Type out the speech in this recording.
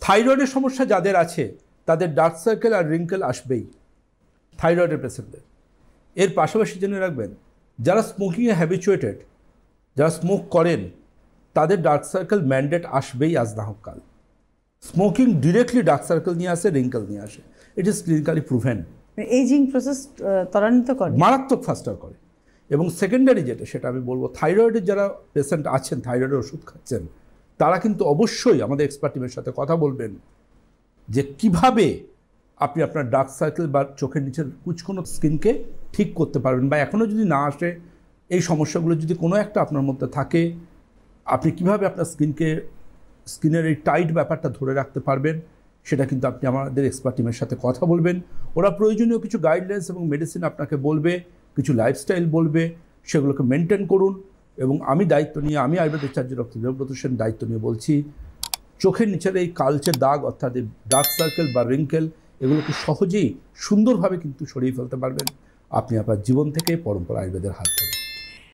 থাইরয়েডের সমস্যা যাদের আছে তাদের ডার্ক সার্কেল আর রিঙ্কেল আসবেই, থাইরয়েডের পেশেন্টদের। এর পাশাপাশি জেনে রাখবেন, যারা স্মোকিংয়ে হ্যাবিচুয়েটেড, যারা স্মোক করেন, তাদের ডার্ক সার্কেল ম্যান্ডেট আসবেই আজ না হোক কাল। স্মোকিং ডিরেক্টলি ডার্ক সার্কেল নিয়ে আসে, রিঙ্কেল নিয়ে আসে। It is clinically proven. Aging process ত্বরান্বিত করে, মারাত্মক ফাস্টার করে। এবং সেকেন্ডারি যেটা, সেটা আমি বলবো, থাইরয়েডের যারা পেশেন্ট আছেন, থাইরয়েডের ওষুধ খাচ্ছেন, তারা কিন্তু অবশ্যই আমাদের এক্সপার্ট টিমের সাথে কথা বলবেন যে কিভাবে আপনি আপনার ডার্ক সার্কেল বা চোখের নিচের কুচকোনো স্কিনকে ঠিক করতে পারবেন, বা এখনও যদি না আসে এই সমস্যাগুলো যদি কোনো একটা আপনার মধ্যে থাকে, আপনি কিভাবে আপনার স্কিনের এই টাইট ব্যাপারটা ধরে রাখতে পারবেন, সেটা কিন্তু আপনি আমাদের এক্সপার্ট টিমের সাথে কথা বলবেন। ওরা প্রয়োজনীয় কিছু গাইডলাইন্স এবং মেডিসিন আপনাকে বলবে, কিছু লাইফস্টাইল বলবে, সেগুলোকে মেনটেন করুন। এবং আমি দায়িত্ব নিয়ে, আমি আয়ুর্বেদিক চার্জ ডক্টর দেবব্রত সেন দায়িত্ব নিয়ে বলছি, চোখের নিচের এই কালচে দাগ অর্থাৎ এই ডার্ক সার্কেল বা রিঙ্কেল, এগুলোকে সহজেই সুন্দরভাবে কিন্তু সরিয়ে ফেলতে পারবেন আপনি আপনার জীবন থেকে পরম্পরা আয়ুর্বেদের হাত ধরে।